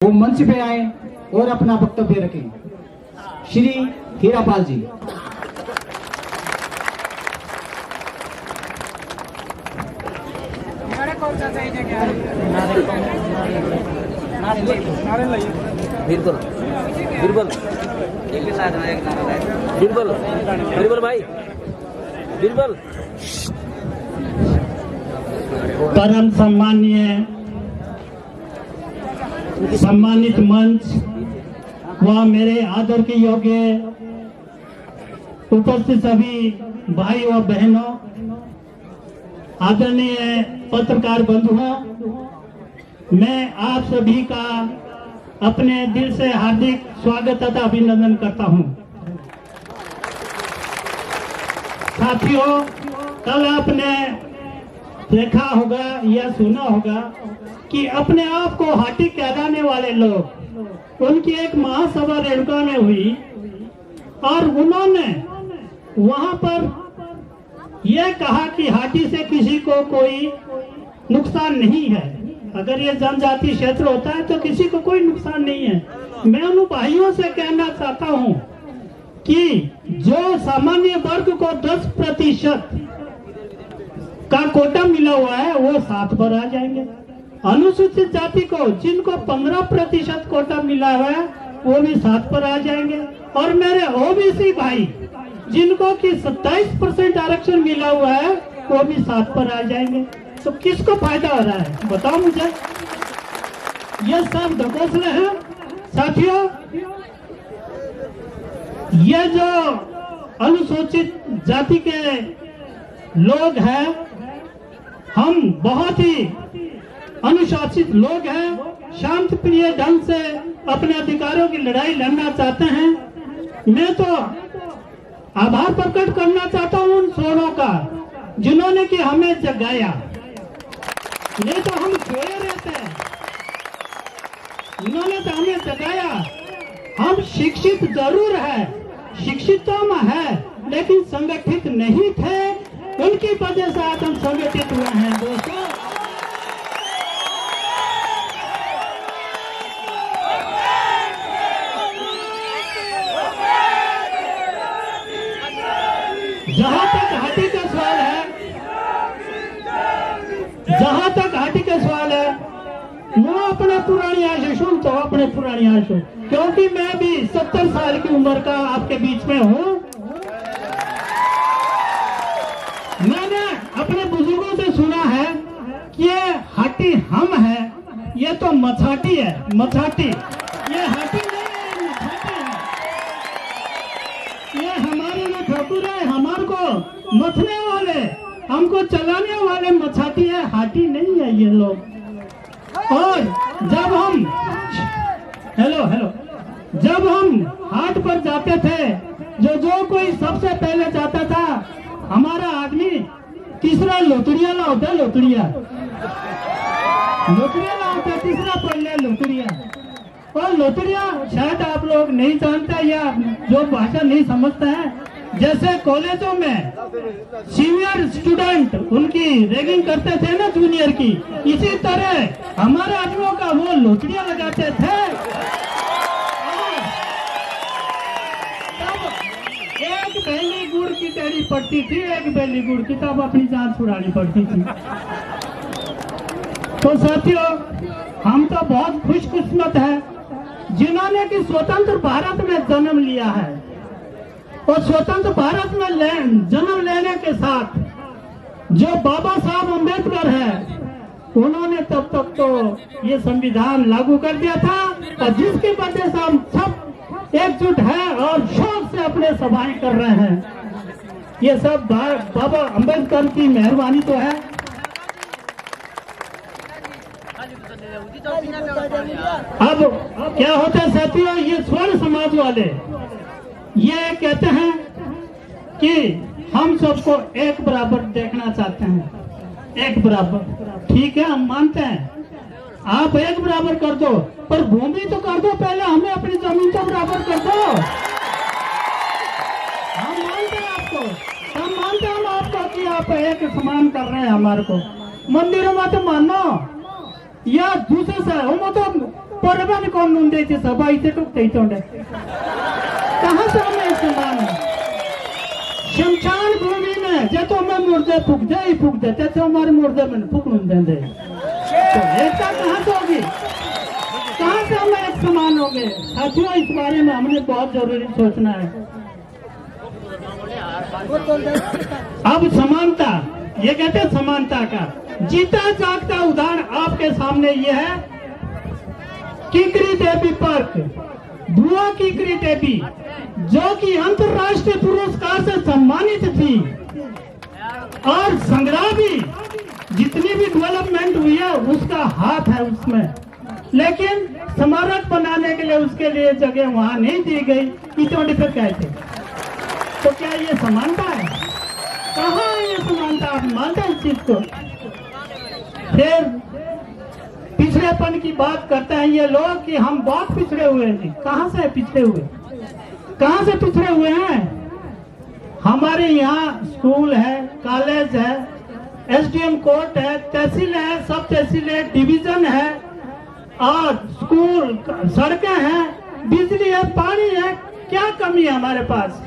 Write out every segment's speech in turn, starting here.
वो मंच पे आए और अपना वक्तव्य रखें। श्री हीरापाल जी। बिल्कुल बिल्कुल बिल्कुल बिल्कुल भाई बिल्कुल। परम सम्मानित मंच व मेरे आदर के योग्य उपस्थित सभी भाई व बहनों, आदरणीय पत्रकार बंधुओं, मैं आप सभी का अपने दिल से हार्दिक स्वागत तथा अभिनंदन करता हूं। साथियों, कल आपने देखा होगा या सुना होगा कि अपने आप को हाटी कहलाने वाले लोग, उनकी एक महासभा रेणुका में हुई और उन्होंने वहां पर यह कहा कि हाटी से किसी को कोई नुकसान नहीं है। अगर ये जनजाति क्षेत्र होता है तो किसी को कोई नुकसान नहीं है। मैं उन भाइयों से कहना चाहता हूं कि जो सामान्य वर्ग को 10% का कोटा मिला हुआ है वो 7 पर आ जाएंगे। अनुसूचित जाति को जिनको 15% कोटा मिला हुआ है वो भी 7 पर आ जाएंगे। और मेरे ओबीसी भाई जिनको कि 27% आरक्षण मिला हुआ है वो भी 7 पर आ जाएंगे। तो किसको फायदा हो रहा है बताओ मुझे? ये सब ढकोसले हैं। साथियों, ये जो अनुसूचित जाति के लोग हैं, हम बहुत ही अनुशासित लोग हैं, शांत प्रिय ढंग से अपने अधिकारों की लड़ाई लड़ना चाहते हैं। मैं तो आभार प्रकट करना चाहता हूं उन सोनों का जिन्होंने कि हमें जगाया, नहीं तो हम सोए रहते हैं। इन्होंने तो हमें जगाया। हम शिक्षित जरूर है, शिक्षित तो हम है, लेकिन संगठित नहीं थे। उनकी वजह से आज हम संगठित हुए हैं। दोस्तों, जहां तक हाटी का सवाल है, मैं अपने पुरानी आशा सुनता हूँ, अपने पुरानी आशा, क्योंकि मैं भी 70 साल की उम्र का आपके बीच में हूँ। मैंने अपने बुजुर्गों से सुना है कि ये हाटी हम है, ये तो मछाटी है। मछाटी ये हाटी नहीं है, मछाटी है। ये हमारे लिए ठाकुर है, हमारे को मथने वाले, हमको चलाने वाले मछाटी है, हाटी नहीं है ये लोग। और जब हम जब हम हाट पर जाते थे, जो कोई सबसे पहले जाता था, हमारा आदमी तीसरा लोतड़िया लाता, लोतड़िया लाता, तीसरा पहले लोतड़िया। और लोतड़िया शायद आप लोग नहीं जानते या जो भाषा नहीं समझते हैं, जैसे कॉलेजों में सीनियर स्टूडेंट उनकी रैगिंग करते थे ना जूनियर की, इसी तरह हमारे आदमियों का वो लोचड़ियां लगाते थे। तब एक बेली गुड़ की टेढ़ी पड़ती थी, एक बेली गुड़ की, तब अपनी जान छुड़ानी पड़ती थी। तो साथियों, हम तो बहुत खुशकिस्मत है जिन्होंने कि स्वतंत्र भारत में जन्म लिया है। और स्वतंत्र भारत में जन्म लेने के साथ जो बाबा साहब अम्बेडकर है, उन्होंने तब तक तो ये संविधान लागू कर दिया था, और जिसकी वजह से हम सब एकजुट है और शौक से अपने सभाएं कर रहे हैं। ये सब बाबा अम्बेडकर की मेहरबानी तो है। अब क्या होता है साथियों, ये स्वर्ण समाज वाले ये कहते हैं कि हम सबको एक बराबर देखना चाहते हैं। एक बराबर ठीक है, हम मानते हैं, आप एक बराबर कर दो, पर भूमि तो कर दो पहले, हमें अपनी जमीन तो बराबर कर दो। हम मानते हैं आपको, हम मानते हैं हम आपको कि आप एक समान कर रहे हैं हमारे को। मंदिरों में तो मानो या दूसरे से हम तो परवन कौन नूंदे थे सभा इसे टुकते ही तोड़े कहाँ से हमें सम्मान है? शमशान भूमि में जब तो मैं मुर्दे फूक दे तो हमारे मुर्दे में फूक नूंदे तो ऐसा कहाँ से होगी? कहाँ से हम एक समान होंगे? साथियों, इस बारे में हमने बहुत जरूरी सोचना है। अब समानता, ये कहते हैं समानता का जीता जागता उदाहरण आपके सामने ये है। किकरी देवी पार्क, बुआ किकरी देवी, जो कि अंतर्राष्ट्रीय पुरस्कार से सम्मानित थी, और संग्रामी जितनी भी डेवलपमेंट हुई है उसका हाथ है उसमें, लेकिन स्मारक बनाने के लिए उसके लिए जगह वहां नहीं दी गई। इतोड़ी पे कहते तो क्या ये समानता है? कहाँ है ये समानता? आप मानते हैं इस चीज को? फिर पिछड़ेपन की बात करते हैं ये लोग कि हम बहुत पिछड़े हुए हैं। कहाँ से पिछड़े हुए? कहाँ से पिछड़े हुए हैं? हमारे यहाँ स्कूल है, कॉलेज है, एसडीएम कोर्ट है, तहसील है, सब तहसील है, डिवीजन है, और स्कूल, सड़कें हैं, बिजली है, पानी है। क्या कमी है हमारे पास?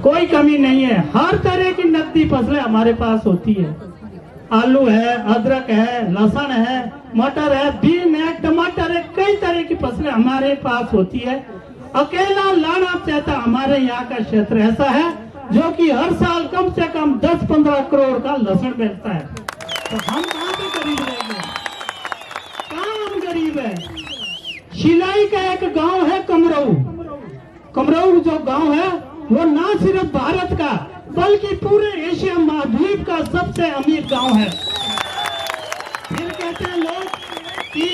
कोई कमी नहीं है। हर तरह की नकदी फसलें हमारे पास होती है। आलू है, अदरक है, लहसुन है, मटर है, बीन है, टमाटर है, कई तरह की फसलें हमारे पास होती है। अकेला लाना चाहता हमारे यहाँ का क्षेत्र ऐसा है जो कि हर साल कम से कम 10-15 करोड़ का लहसुन बेचता है। तो हम कहाँ पे गरीब रहेंगे? कहाँ हम गरीब है? शिलाई का एक गांव है कमरऊ। कमरऊ जो गांव है वो ना सिर्फ भारत का बल्कि पूरे एशिया महाद्वीप का सबसे अमीर गांव है। फिर कहते हैं लोग कि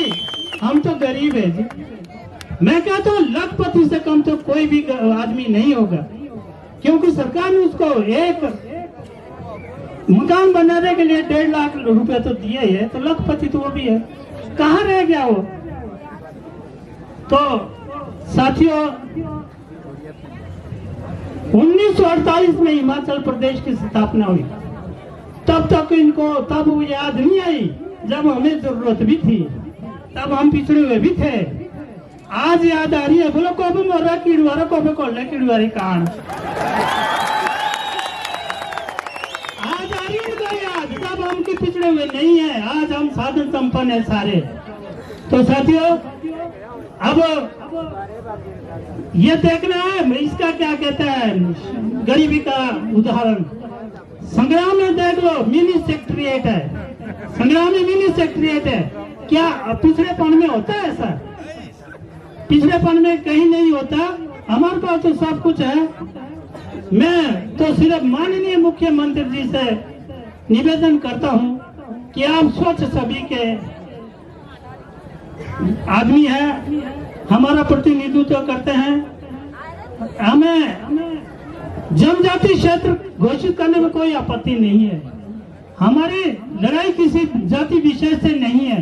हम तो गरीब है जी। मैं कहता हूँ लखपति से कम तो कोई भी आदमी नहीं होगा, क्योंकि सरकार ने उसको एक मकान बनाने के लिए 1.5 लाख रुपए तो दिए ही है, तो लखपति तो वो भी है। कहाँ रह गया वो? तो साथियों, 1948 में हिमाचल प्रदेश की स्थापना हुई। तब तक इनको तब वो याद नहीं आई जब हमें जरूरत भी थी, तब हम पिछड़े हुए भी थे। आज याद आ रही है। बोलो कब मोरा किड़वारा कब कोल्ले किड़वारी कान आज आ रही है याद, तब हम की पिछड़े हुए नहीं है। आज हम साधन संपन्न है सारे। तो साथियों, अब ये देखना है इसका क्या कहता है गरीबी का उदाहरण। संग्राम में देख लो, मिनी सेक्रेटरिएट है, संग्राम में मिनी सेक्रेटरिएट है। क्या पिछड़ेपन में होता है ऐसा? पिछड़ेपन में कहीं नहीं होता। हमारे पास तो सब कुछ है। मैं तो सिर्फ माननीय मुख्यमंत्री जी से निवेदन करता हूं कि आप स्वच्छ सभी के आदमी है, हमारा प्रतिनिधित्व करते हैं। हमें जनजाति क्षेत्र घोषित करने में कोई आपत्ति नहीं है। हमारी लड़ाई किसी जाति विशेष से नहीं है।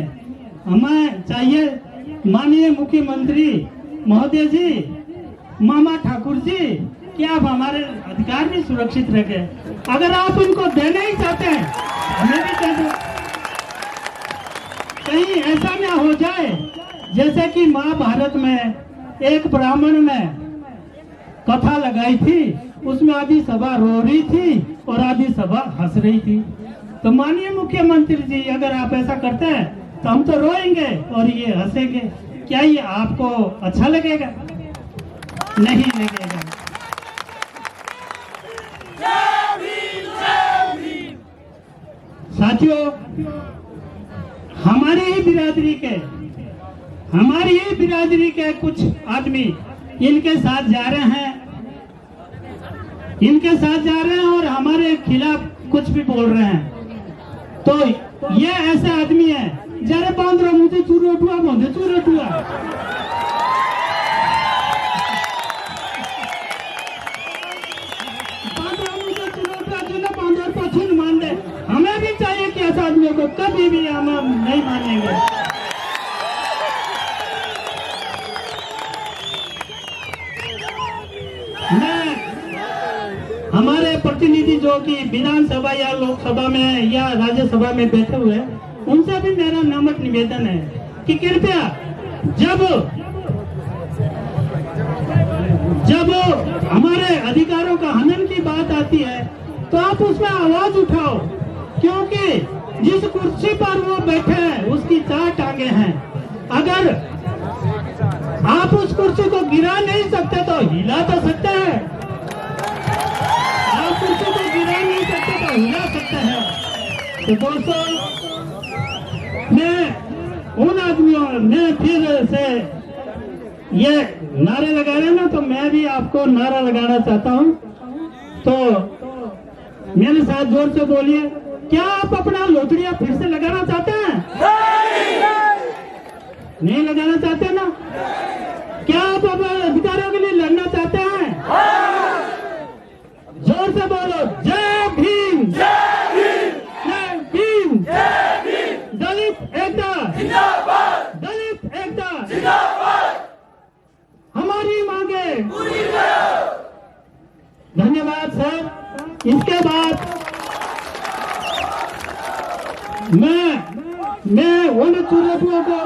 हमें चाहिए माननीय मुख्यमंत्री महोदय जी, मामा ठाकुर जी, कि आप हमारे अधिकार भी सुरक्षित रखें। अगर आप उनको देना ही चाहते हैं, हमें भी कह दो। कहीं ऐसा ना हो जाए जैसे कि महाभारत में एक ब्राह्मण ने कथा लगाई थी, उसमें आधी सभा रो रही थी और आधी सभा हंस रही थी। तो माननीय मुख्यमंत्री जी, अगर आप ऐसा करते हैं तो हम तो रोएंगे और ये हंसेंगे। क्या ये आपको अच्छा लगेगा? नहीं लगेगा। साथियों, हमारी ही बिरादरी के कुछ आदमी इनके साथ जा रहे हैं और हमारे खिलाफ कुछ भी बोल रहे हैं। तो ये ऐसे आदमी है जरा बांद्रो मुझे चूरोटुआ बोंदे चूरोटुआ। मान दे। हमें भी चाहिए कि ऐसा आदमियों को कभी भी हम नहीं मानेंगे। हमारे प्रतिनिधि जो कि विधानसभा या लोकसभा में या राज्यसभा में बैठे हुए हैं, उनसे भी मेरा नम्र निवेदन है कि कृपया जब हमारे अधिकारों का हनन की बात आती है तो आप उसमें आवाज उठाओ, क्योंकि जिस कुर्सी पर वो बैठे हैं उसकी 4 टांगे हैं। अगर आप उस कुर्सी को गिरा नहीं सकते तो हिला तो सकते हैं। आप कुर्सी को गिरा नहीं सकते तो हिला सकते हैं। तो दोस्तों, मैं उन आदमियों ने फिर से ये नारे लगा रहे ना, तो मैं भी आपको नारा लगाना चाहता हूँ। तो मेरे साथ जोर से बोलिए, क्या आप अपना लोथड़िया फिर से लगाना चाहते हैं? नहीं लगाना चाहते ना? क्या आप अपने अधिकारों के लिए लड़ना चाहते हैं? जोर से बोलो, जय भीम, जय भीम, जय भीम, जय भीम। दलित एकता जिंदाबाद, दलित एकता जिंदाबाद। हमारी मांगे पूरी करो। धन्यवाद सर। इसके बाद मैं उन चुनौतियों को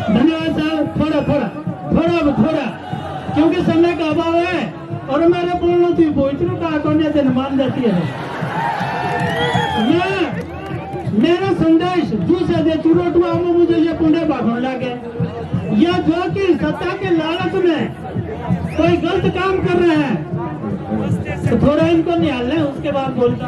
धन्यवाद साहब। थोड़ा क्योंकि समय का अभाव है और मेरे बोलने थी बोइतरों का आकोन्या से मान देती है। मेरा संदेश दूसरे दे चुनौतियों में मुझे ये पुण्य भागने लगे, या जो कि सत्ता के लालच में कोई गलत काम कर रहे हैं तो थोड़ा इनको निकाल लें, उसके बाद बोलता